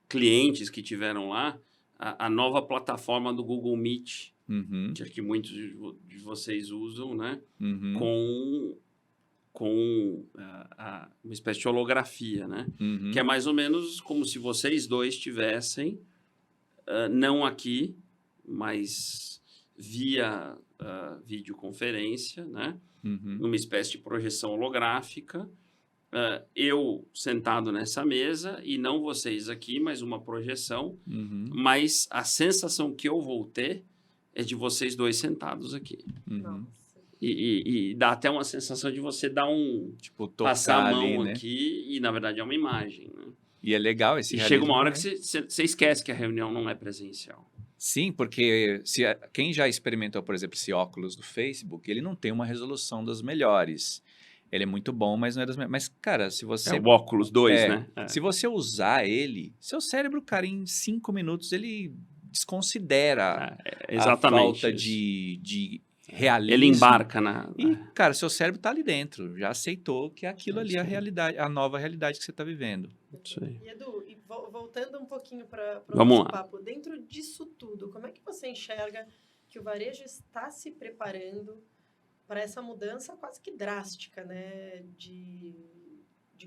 clientes que tiveram lá, a nova plataforma do Google Meet, Uhum, que acho que muitos de vocês usam, né? uhum, Com uma espécie de holografia, né? uhum, Que é mais ou menos como se vocês dois estivessem, não aqui, mas via videoconferência, né? uhum, Numa espécie de projeção holográfica, eu sentado nessa mesa e não vocês aqui, mas uma projeção, uhum, mas a sensação que eu vou ter é de vocês dois sentados aqui. uhum. Nossa. E dá até uma sensação de você dar Tipo, passar a tocar mão ali, né? aqui e, na verdade, é uma imagem. Né? E é legal esse E chega uma realismo, hora né? que você esquece que a reunião não é presencial. Sim, porque quem já experimentou, por exemplo, esse óculos do Facebook, ele não tem uma resolução das melhores. Ele é muito bom, mas não é das melhores. Mas, cara, se você... É o óculos 2, né? Se você usar ele, seu cérebro, cara, em 5 minutos, ele desconsidera a Exatamente falta isso. de realismo. Ele embarca na... E, cara, seu cérebro tá ali dentro, já aceitou que aquilo ali é a isso aí. realidade, a nova realidade que você tá vivendo. Isso aí. E Edu, voltando um pouquinho para o Vamos nosso lá. papo, dentro disso tudo, como é que você enxerga que o varejo está se preparando para essa mudança quase que drástica, né, de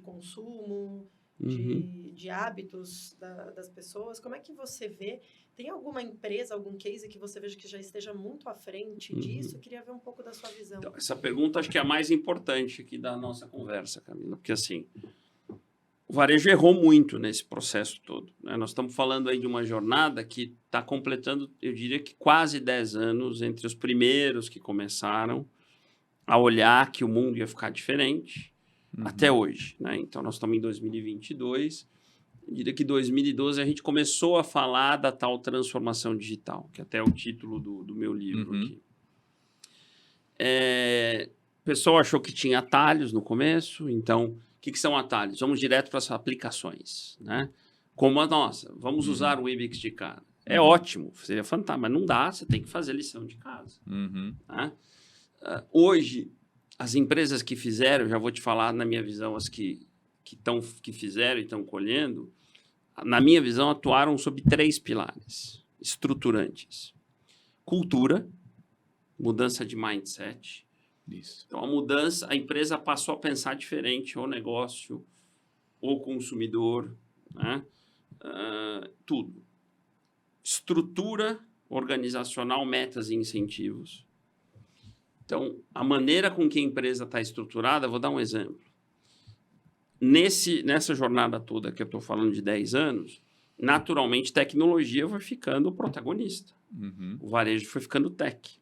consumo, de hábitos das pessoas? Como é que você vê? Tem alguma empresa, algum case que você veja que já esteja muito à frente disso? Eu queria ver um pouco da sua visão. Então, essa pergunta acho que é a mais importante aqui da nossa conversa, Camila, porque assim, o varejo errou muito nesse processo todo. Né? Nós estamos falando aí de uma jornada que está completando, eu diria que quase 10 anos entre os primeiros que começaram a olhar que o mundo ia ficar diferente até hoje. Né? Então, nós estamos em 2022. Eu diria que em 2012 a gente começou a falar da tal transformação digital, que até é o título do meu livro aqui. O pessoal achou que tinha atalhos no começo, então, o que são atalhos? Vamos direto para as aplicações, né? Como a nossa, vamos usar o Ibix de cara. É ótimo, seria fantástico, mas não dá, você tem que fazer lição de casa. Né? Hoje, as empresas que fizeram, já vou te falar na minha visão, as que fizeram e estão colhendo, na minha visão, atuaram sob 3 pilares estruturantes. Cultura, mudança de mindset. Isso. Então, a empresa passou a pensar diferente o negócio, o consumidor, né? Tudo. Estrutura organizacional, metas e incentivos. Então, a maneira com que a empresa está estruturada, vou dar um exemplo. Nessa jornada toda que eu estou falando de 10 anos, naturalmente, tecnologia foi ficando o protagonista. O varejo foi ficando tech.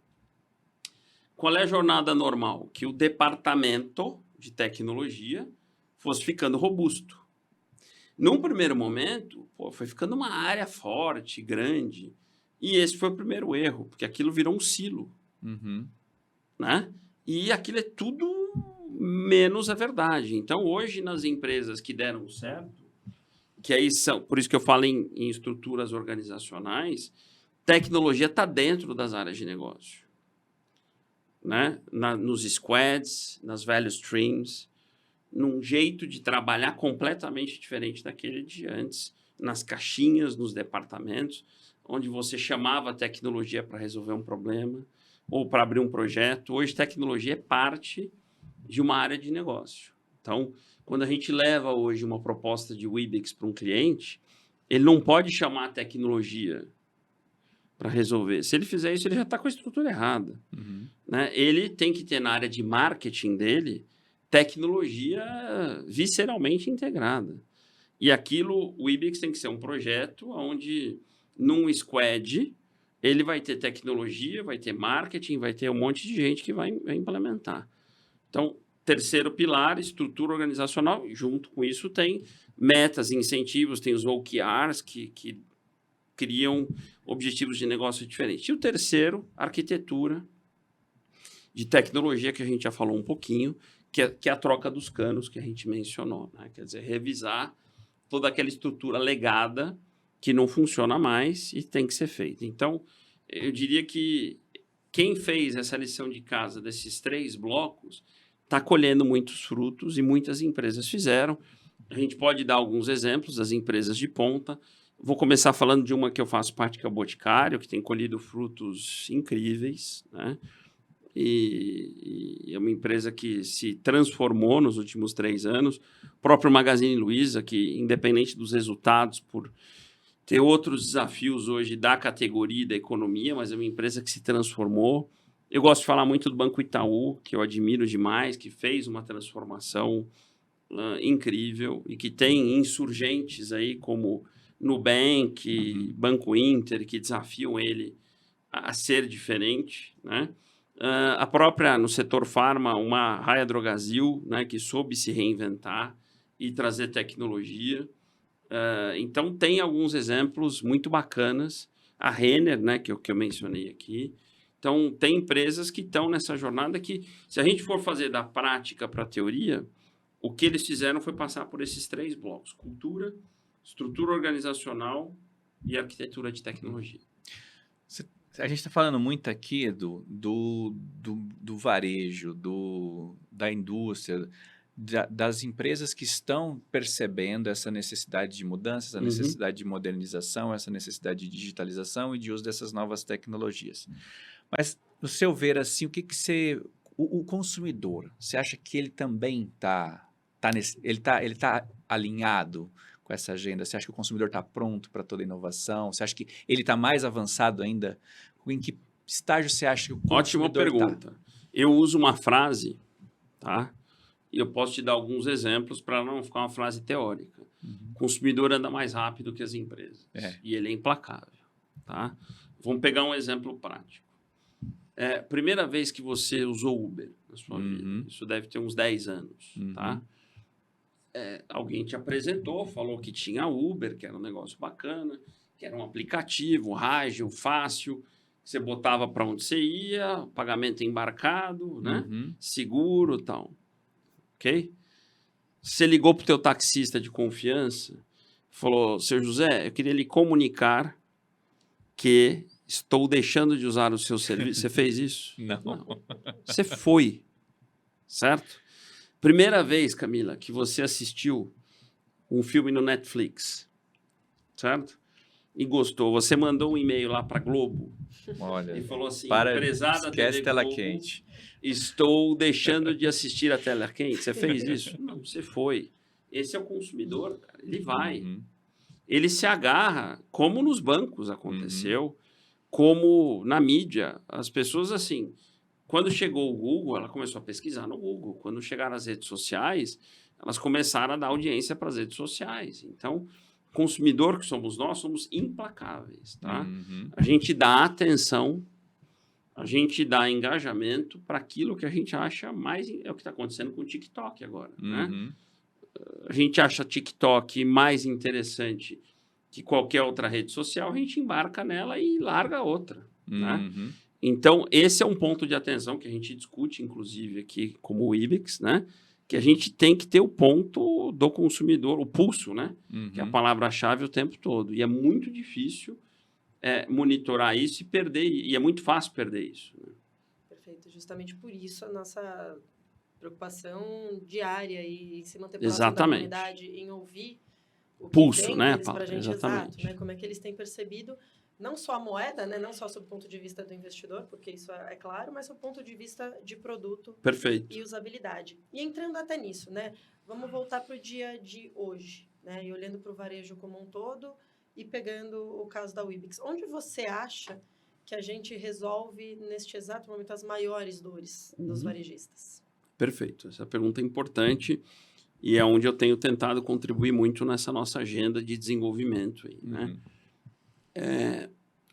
Qual é a jornada normal? Que o departamento de tecnologia fosse ficando robusto. Num primeiro momento, foi ficando uma área forte, grande, e esse foi o primeiro erro, porque aquilo virou um silo. Né? E aquilo é tudo menos a verdade. Então, hoje, nas empresas que deram certo, que aí são, por isso que eu falo em estruturas organizacionais, tecnologia está dentro das áreas de negócio. Né? Nos squads, nas value streams, num jeito de trabalhar completamente diferente daquele de antes, nas caixinhas, nos departamentos, onde você chamava a tecnologia para resolver um problema ou para abrir um projeto. Hoje, tecnologia é parte de uma área de negócio. Então, quando a gente leva hoje uma proposta de Webex para um cliente, ele não pode chamar a tecnologia para resolver. Se ele fizer isso, ele já está com a estrutura errada. Né? Ele tem que ter na área de marketing dele tecnologia visceralmente integrada. E aquilo, o Ibix tem que ser um projeto onde, num squad, ele vai ter tecnologia, vai ter marketing, vai ter um monte de gente que vai implementar. Então, terceiro pilar, estrutura organizacional. Junto com isso tem metas, incentivos, tem os OKRs que criam objetivos de negócio diferentes. E o terceiro, arquitetura de tecnologia, que a gente já falou um pouquinho, que é a troca dos canos que a gente mencionou, né? Quer dizer, revisar toda aquela estrutura legada que não funciona mais e tem que ser feita. Então, eu diria que quem fez essa lição de casa desses 3 blocos está colhendo muitos frutos e muitas empresas fizeram. A gente pode dar alguns exemplos das empresas de ponta. Vou começar falando de uma que eu faço parte, que é o Boticário, que tem colhido frutos incríveis, né? E é uma empresa que se transformou nos últimos 3 anos. O próprio Magazine Luiza, que independente dos resultados, por ter outros desafios hoje da categoria e da economia, mas é uma empresa que se transformou. Eu gosto de falar muito do Banco Itaú, que eu admiro demais, que fez uma transformação incrível e que tem insurgentes aí como Nubank, Banco Inter, que desafiam ele a ser diferente, né? A própria, no setor farma, uma Raia Drogasil, né, que soube se reinventar e trazer tecnologia. Então, tem alguns exemplos muito bacanas. A Renner, né, que eu mencionei aqui. Então, tem empresas que estão nessa jornada que, se a gente for fazer da prática para a teoria, o que eles fizeram foi passar por esses 3 blocos: cultura, estrutura organizacional e arquitetura de tecnologia. A gente está falando muito aqui do varejo, da indústria, das empresas que estão percebendo essa necessidade de mudança, essa necessidade de modernização, essa necessidade de digitalização e de uso dessas novas tecnologias. Mas, no seu ver, assim, o consumidor, você acha que ele também ele tá alinhado com essa agenda? Você acha que o consumidor está pronto para toda inovação? Você acha que ele está mais avançado ainda? Em que estágio você acha que o consumidor Ótima pergunta. Eu uso uma frase, tá? E eu posso te dar alguns exemplos para não ficar uma frase teórica. O consumidor anda mais rápido que as empresas. E ele é implacável, tá? Vamos pegar um exemplo prático. Primeira vez que você usou Uber na sua vida, isso deve ter uns 10 anos, tá? Alguém te apresentou, falou que tinha Uber, que era um negócio bacana, que era um aplicativo ágil, fácil, você botava para onde você ia, pagamento embarcado, né? Seguro e tal. Ok? Você ligou para o teu taxista de confiança, falou: seu José, eu queria lhe comunicar que estou deixando de usar o seu serviço. Você fez isso? Não. Você foi, certo? Primeira vez, Camila, que você assistiu um filme no Netflix, certo? E gostou. Você mandou um e-mail lá para Globo. Olha, e falou assim: esquece TV tela Globo, quente. Estou deixando de assistir a tela quente. Você fez isso? Não, você foi. Esse é o consumidor, cara. Ele vai. Ele se agarra, como nos bancos aconteceu, como na mídia. As pessoas, assim, quando chegou o Google, ela começou a pesquisar no Google. Quando chegaram as redes sociais, elas começaram a dar audiência para as redes sociais. Então, consumidor que somos nós, somos implacáveis, tá? A gente dá atenção, a gente dá engajamento para aquilo que a gente acha mais... É o que está acontecendo com o TikTok agora, né? A gente acha TikTok mais interessante que qualquer outra rede social, a gente embarca nela e larga outra, né? Então, esse é um ponto de atenção que a gente discute, inclusive, aqui como o IBEX, né? Que a gente tem que ter o ponto do consumidor, o pulso, né? Que é a palavra-chave o tempo todo. E é muito difícil monitorar isso e perder, e é muito fácil perder isso. Né? Perfeito. Justamente por isso a nossa preocupação diária e em se manter próximo da comunidade, em ouvir o pulso, que vem né, deles para a gente, exatamente. exato, né? Como é que eles têm percebido não só a moeda, né, não só sob o ponto de vista do investidor, porque isso é claro, mas sob o ponto de vista de produto e usabilidade. E entrando até nisso, né, vamos voltar para o dia de hoje, né, e olhando para o varejo como um todo e pegando o caso da Weebix. Onde você acha que a gente resolve, neste exato momento, as maiores dores dos varejistas? Perfeito. Essa pergunta é importante e é onde eu tenho tentado contribuir muito nessa nossa agenda de desenvolvimento. Aí, né?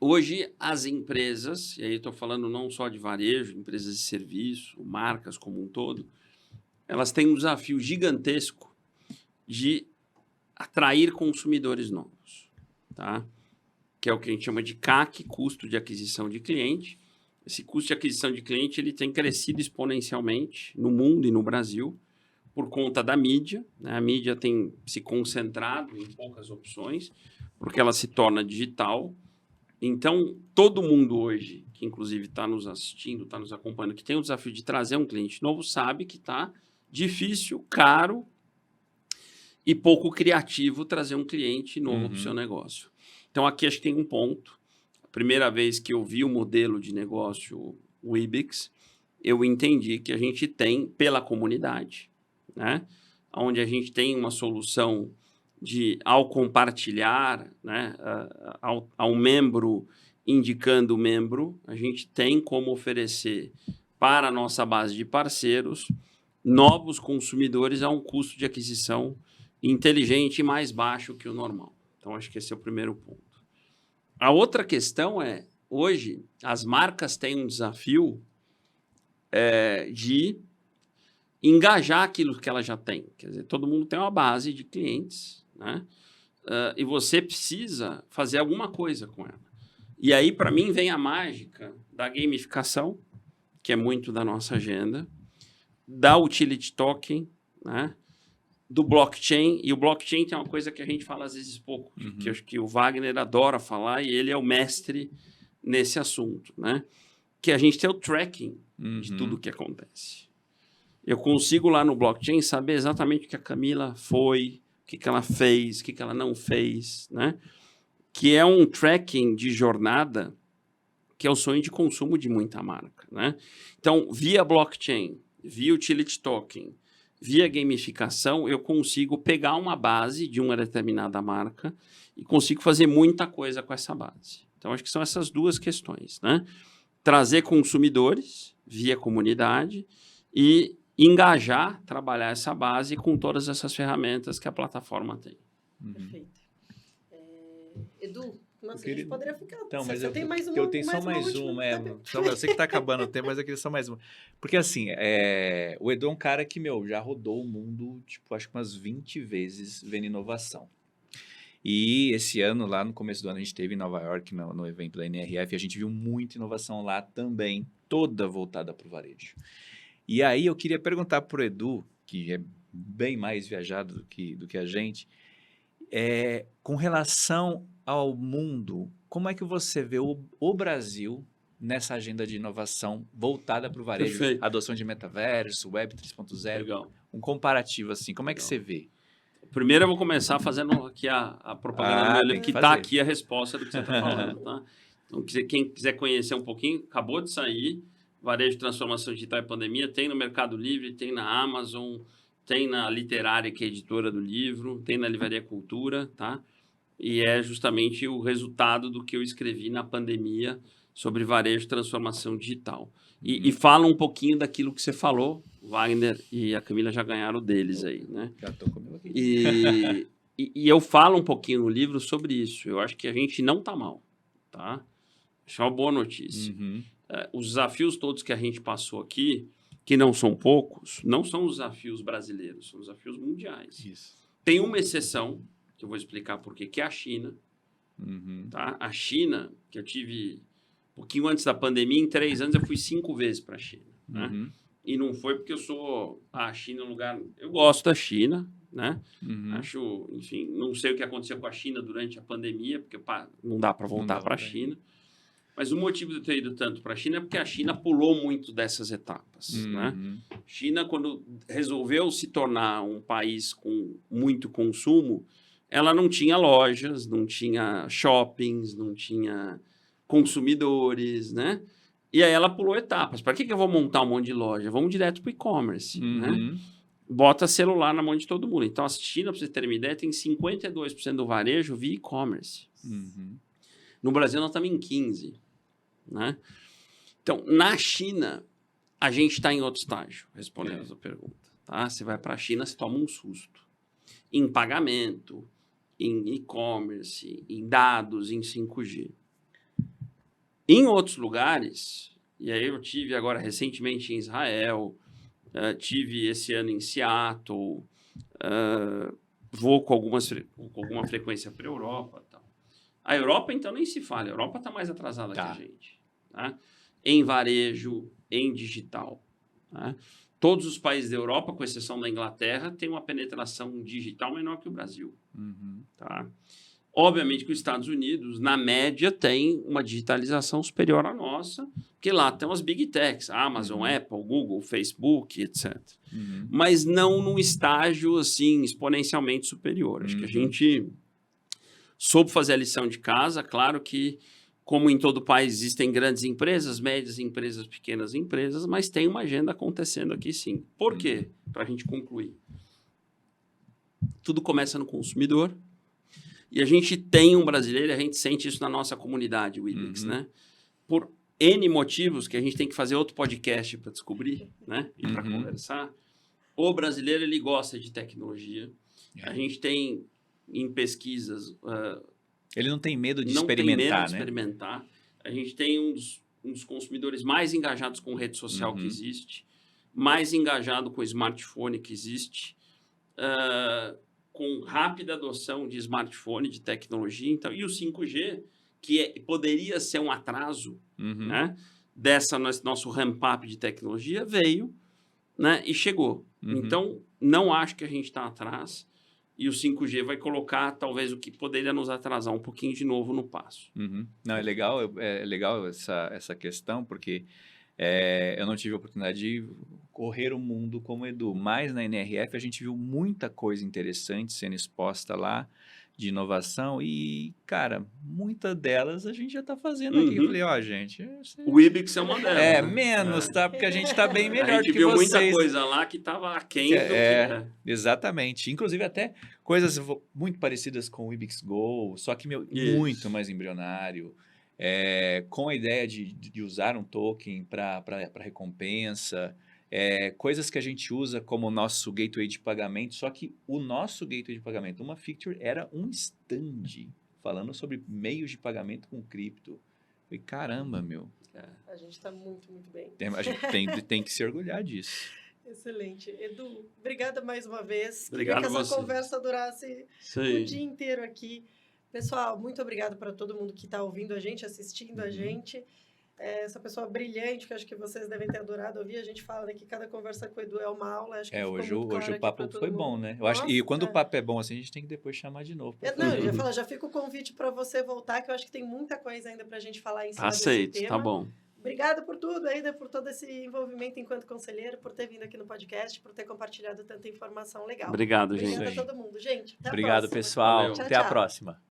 Hoje, as empresas, e aí estou falando não só de varejo, empresas de serviço, marcas como um todo, elas têm um desafio gigantesco de atrair consumidores novos, tá? Que é o que a gente chama de CAC, custo de aquisição de cliente. Esse custo de aquisição de cliente ele tem crescido exponencialmente no mundo e no Brasil por conta da mídia, né? A mídia tem se concentrado em poucas opções, porque ela se torna digital. Então, todo mundo hoje, que inclusive está nos assistindo, está nos acompanhando, que tem o desafio de trazer um cliente novo, sabe que está difícil, caro e pouco criativo trazer um cliente novo para o seu negócio. Então, aqui acho que tem um ponto. A primeira vez que eu vi o modelo de negócio, o Ibix, eu entendi que a gente tem pela comunidade, né? Onde a gente tem uma solução de, ao compartilhar, né, ao membro indicando o membro, a gente tem como oferecer para a nossa base de parceiros novos consumidores a um custo de aquisição inteligente e mais baixo que o normal. Então, acho que esse é o primeiro ponto. A outra questão é, hoje, as marcas têm um desafio de engajar aquilo que ela já tem. Quer dizer, todo mundo tem uma base de clientes, né? E você precisa fazer alguma coisa com ela. E aí, para mim, vem a mágica da gamificação, que é muito da nossa agenda, da utility token, né? Do blockchain. E o blockchain tem uma coisa que a gente fala às vezes pouco, que eu acho que o Wagner adora falar, e ele é o mestre nesse assunto, né? Que a gente tem o tracking de tudo o que acontece. Eu consigo lá no blockchain saber exatamente o que a Camila foi, o que ela fez, o que ela não fez, né? Que é um tracking de jornada que é o sonho de consumo de muita marca, né? Então, via blockchain, via utility token, via gamificação, eu consigo pegar uma base de uma determinada marca e consigo fazer muita coisa com essa base. Então, acho que são essas duas questões, né? Trazer consumidores via comunidade e engajar, trabalhar essa base com todas essas ferramentas que a plataforma tem. Perfeito. Edu, nossa, a queria... gente poderia ficar... Então, mas tem mais uma, eu tenho só mais uma. Eu sei que está acabando o tempo, mas eu queria só mais uma. Porque, assim, o Edu é um cara que, já rodou o mundo, tipo, acho que umas 20 vezes vendo inovação. E esse ano, lá no começo do ano, a gente esteve em Nova York, no evento da NRF, e a gente viu muita inovação lá também, toda voltada para o varejo. E aí eu queria perguntar para o Edu, que é bem mais viajado do que a gente, com relação ao mundo, como é que você vê o Brasil nessa agenda de inovação voltada para o varejo? Perfeito. Adoção de metaverso, Web 3.0, Legal. Um comparativo assim, como é que você vê? Primeiro eu vou começar fazendo aqui a propaganda do meu livro, que está aqui a resposta do que você está falando, tá? Então, quem quiser conhecer um pouquinho, acabou de sair, Varejo de Transformação Digital e Pandemia, tem no Mercado Livre, tem na Amazon, tem na Literária, que é a editora do livro, tem na Livraria Cultura, tá? E é justamente o resultado do que eu escrevi na pandemia sobre varejo de transformação digital. E fala um pouquinho daquilo que você falou, o Wagner e a Camila já ganharam deles aí, né? Já estou comigo aqui. E eu falo um pouquinho no livro sobre isso. Eu acho que a gente não está mal, tá? Acho uma boa notícia. Os desafios todos que a gente passou aqui, que não são poucos, não são os desafios brasileiros, são os desafios mundiais. Isso. Tem uma exceção, que eu vou explicar por quê, que é a China. Tá? A China, que eu tive um pouquinho antes da pandemia, em 3 anos eu fui 5 vezes para a China. Né? E não foi porque eu sou... a China é um lugar... Eu gosto da China, né? Acho, enfim, não sei o que aconteceu com a China durante a pandemia, porque não dá para voltar para a China. Mas o motivo de eu ter ido tanto para a China é porque a China pulou muito dessas etapas. Né? China, quando resolveu se tornar um país com muito consumo, ela não tinha lojas, não tinha shoppings, não tinha consumidores, né? E aí ela pulou etapas. Para que eu vou montar um monte de loja? Vamos direto para o e-commerce, né? Bota celular na mão de todo mundo. Então, a China, para vocês terem uma ideia, tem 52% do varejo via e-commerce. No Brasil, nós estamos em 15%. Né? Então, na China, a gente está em outro estágio, respondendo essa pergunta. Tá? Você vai para a China, você toma um susto. Em pagamento, em e-commerce, em dados, em 5G. Em outros lugares, e aí eu tive agora recentemente em Israel, tive esse ano em Seattle, vou com alguma frequência para a Europa. Tal. A Europa, então, nem se fala. A Europa está mais atrasada que a gente. Tá? Em varejo, em digital. Tá? Todos os países da Europa, com exceção da Inglaterra, têm uma penetração digital menor que o Brasil. Uhum. Tá? Obviamente que os Estados Unidos, na média, tem uma digitalização superior à nossa, porque lá tem as big techs, Amazon, Apple, Google, Facebook, etc. Mas não num estágio assim exponencialmente superior. Acho que a gente soube fazer a lição de casa. Claro que, como em todo país, existem grandes empresas, médias empresas, pequenas empresas, mas tem uma agenda acontecendo aqui sim. Por quê? Para a gente concluir. Tudo começa no consumidor. E a gente tem um brasileiro, a gente sente isso na nossa comunidade, o IBIX, né? Por N motivos, que a gente tem que fazer outro podcast para descobrir, né? E para conversar. O brasileiro, ele gosta de tecnologia. A gente tem, em pesquisas... ele não tem medo de não experimentar, tem medo né? de experimentar. A gente tem um dos consumidores mais engajados com rede social que existe, mais engajado com smartphone que existe, com rápida adoção de smartphone, de tecnologia. Então, e o 5G, que poderia ser um atraso né, dessa nosso ramp-up de tecnologia, veio, né, e chegou. Então, não acho que a gente está atrás. E o 5G vai colocar, talvez, o que poderia nos atrasar um pouquinho de novo no passo. Não, é legal essa questão, porque eu não tive a oportunidade de correr o mundo como Edu, mas na NRF a gente viu muita coisa interessante sendo exposta lá, de inovação, e, cara, muita delas a gente já está fazendo aqui. Eu falei, gente... O IBIX é uma delas. Né? Menos, tá? Porque a gente está bem melhor do que vocês. A gente viu muita coisa lá que estava aquém do que... Exatamente. Inclusive até coisas muito parecidas com o IBIX Go, só que muito mais embrionário, com a ideia de usar um token para recompensa, coisas que a gente usa como o nosso gateway de pagamento, só que o nosso gateway de pagamento, uma feature, era um stand falando sobre meios de pagamento com cripto. Falei, caramba, meu. A gente está muito, muito bem. A gente tem que se orgulhar disso. Excelente. Edu, obrigada mais uma vez. Obrigado. Queria que essa conversa durasse o dia inteiro aqui. Pessoal, muito obrigado para todo mundo que está ouvindo a gente, assistindo a gente. Essa pessoa brilhante, que acho que vocês devem ter adorado ouvir. A gente fala que cada conversa com o Edu é uma aula. Acho que hoje o papo foi bom, né? Eu acho, e quando o papo é bom assim, a gente tem que depois chamar de novo. Já fica o convite para você voltar, que eu acho que tem muita coisa ainda para a gente falar em cima desse tema. Tá bom. Obrigada por tudo ainda, por todo esse envolvimento enquanto conselheiro, por ter vindo aqui no podcast, por ter compartilhado tanta informação legal. Obrigado, gente. Obrigada a todo mundo. Gente, até a próxima. Obrigado, pessoal. Valeu. Até a próxima.